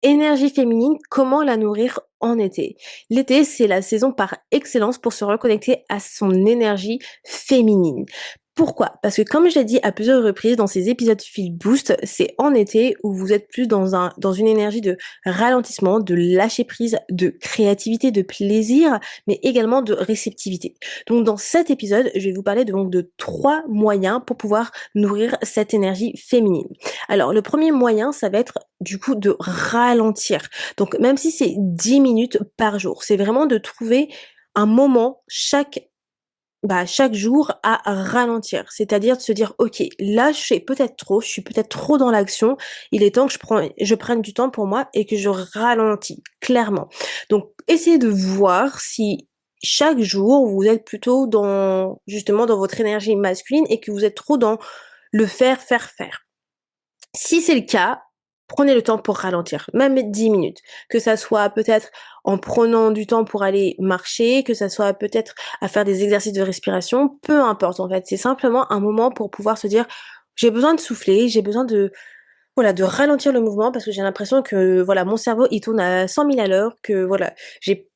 énergie féminine, comment la nourrir en été? L'été, c'est la saison par excellence pour se reconnecter à son énergie féminine. Pourquoi? Parce que comme je l'ai dit à plusieurs reprises dans ces épisodes Feel Boost, c'est en été où vous êtes plus dans une énergie de ralentissement, de lâcher prise, de créativité, de plaisir, mais également de réceptivité. Donc dans cet épisode, je vais vous parler de 3 moyens pour pouvoir nourrir cette énergie féminine. Alors le premier moyen, ça va être du coup de ralentir. Donc même si c'est 10 minutes par jour, c'est vraiment de trouver un moment chaque jour à ralentir. C'est-à-dire de se dire: «OK, là je fais peut-être trop, je suis peut-être trop dans l'action, il est temps que je prenne du temps pour moi et que je ralentis», clairement. Donc essayez de voir si chaque jour vous êtes plutôt justement dans votre énergie masculine et que vous êtes trop dans le faire, faire, faire. Si c'est le cas, prenez le temps pour ralentir, même 10 minutes. Que ça soit peut-être en prenant du temps pour aller marcher, que ça soit peut-être à faire des exercices de respiration, peu importe en fait. C'est simplement un moment pour pouvoir se dire: «J'ai besoin de souffler, j'ai besoin de ralentir le mouvement parce que j'ai l'impression que voilà, mon cerveau il tourne à 100 000 à l'heure, que voilà, j'ai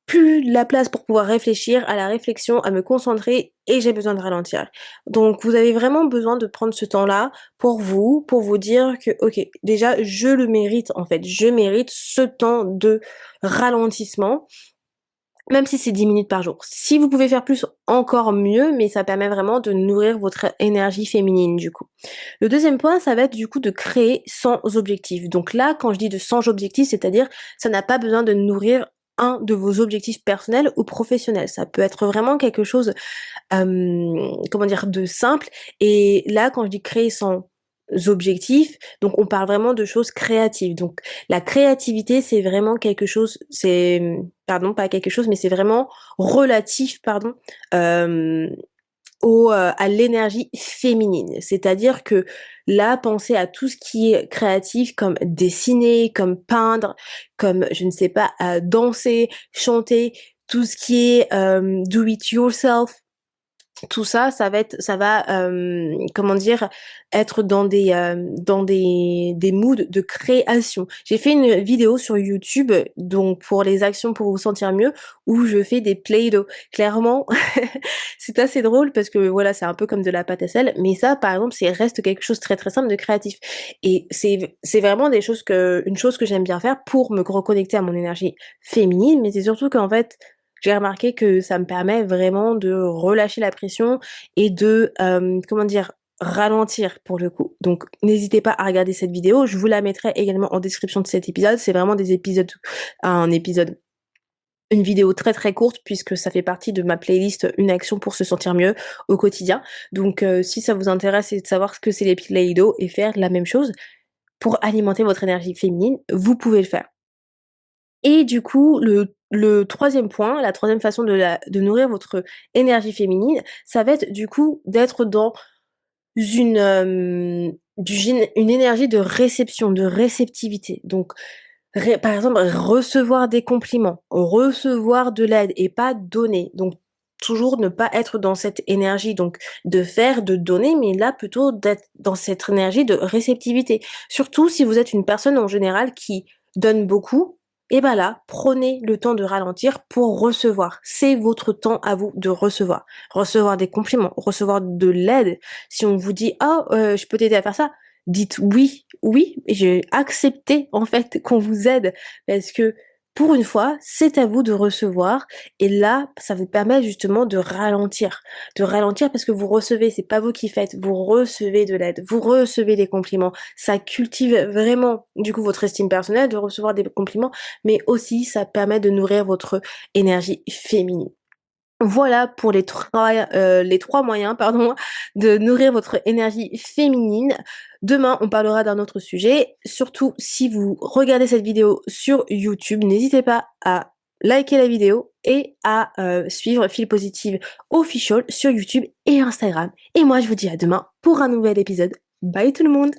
plus la place pour pouvoir réfléchir, à la réflexion, à me concentrer et j'ai besoin de ralentir. Donc vous avez vraiment besoin de prendre ce temps-là pour vous dire que OK, déjà je le mérite en fait, je mérite ce temps de ralentissement, même si c'est 10 minutes par jour. Si vous pouvez faire plus, encore mieux, mais ça permet vraiment de nourrir votre énergie féminine du coup. Le deuxième point, ça va être du coup de créer sans objectif. Donc là, quand je dis de sans objectif, c'est-à-dire ça n'a pas besoin de nourrir un de vos objectifs personnels ou professionnels. Ça peut être vraiment quelque chose, comment dire, de simple. Et là, quand je dis créer sans objectif, donc on parle vraiment de choses créatives. Donc la créativité, c'est vraiment quelque chose, pardon, pas quelque chose, mais c'est vraiment relatif, pardon, hem à l'énergie féminine. C'est-à-dire que là, pensez à tout ce qui est créatif comme dessiner, comme peindre, comme je ne sais pas, danser, chanter, tout ce qui est, do it yourself, tout ça, ça va, comment dire? Être dans des moods de création. J'ai fait une vidéo sur YouTube, donc pour les actions pour vous sentir mieux, où je fais des play-doh. Clairement, c'est assez drôle parce que voilà, c'est un peu comme de la pâte à sel, mais ça, par exemple, c'est reste quelque chose de très, très simple de créatif et c'est vraiment une chose que j'aime bien faire pour me reconnecter à mon énergie féminine, mais c'est surtout qu'en fait, j'ai remarqué que ça me permet vraiment de relâcher la pression et de, comment dire? Ralentir pour le coup. Donc n'hésitez pas à regarder cette vidéo, je vous la mettrai également en description de cet épisode. C'est vraiment un épisode une vidéo très, très courte puisque ça fait partie de ma playlist, Une action pour se sentir mieux au quotidien. Donc si ça vous intéresse et de savoir ce que c'est les Play-Doh et faire la même chose pour alimenter votre énergie féminine, vous pouvez le faire. Et du coup, le 3e point, la troisième façon de nourrir votre énergie féminine, ça va être du coup d'être dans une, une énergie de réception, de réceptivité. Donc par exemple, recevoir des compliments, recevoir de l'aide et pas donner. Donc toujours ne pas être dans cette énergie donc de faire, de donner, mais là plutôt d'être dans cette énergie de réceptivité. Surtout si vous êtes une personne en général qui donne beaucoup, et ben là, prenez le temps de ralentir pour recevoir. C'est votre temps à vous de recevoir. Recevoir des compliments, recevoir de l'aide. Si on vous dit: «Oh, je peux t'aider à faire ça», dites: «Oui, oui, j'ai accepté en fait qu'on vous aide», parce que pour une fois, c'est à vous de recevoir et là, ça vous permet justement de ralentir. De ralentir parce que vous recevez, c'est pas vous qui faites, vous recevez de l'aide, vous recevez des compliments. Ça cultive vraiment, du coup, votre estime personnelle de recevoir des compliments, mais aussi ça permet de nourrir votre énergie féminine. Voilà pour les 3 moyens, pardon, de nourrir votre énergie féminine. Demain, on parlera d'un autre sujet. Surtout, si vous regardez cette vidéo sur YouTube, n'hésitez pas à liker la vidéo et à, suivre Feel Positive Official sur YouTube et Instagram. Et moi, je vous dis à demain pour un nouvel épisode. Bye tout le monde!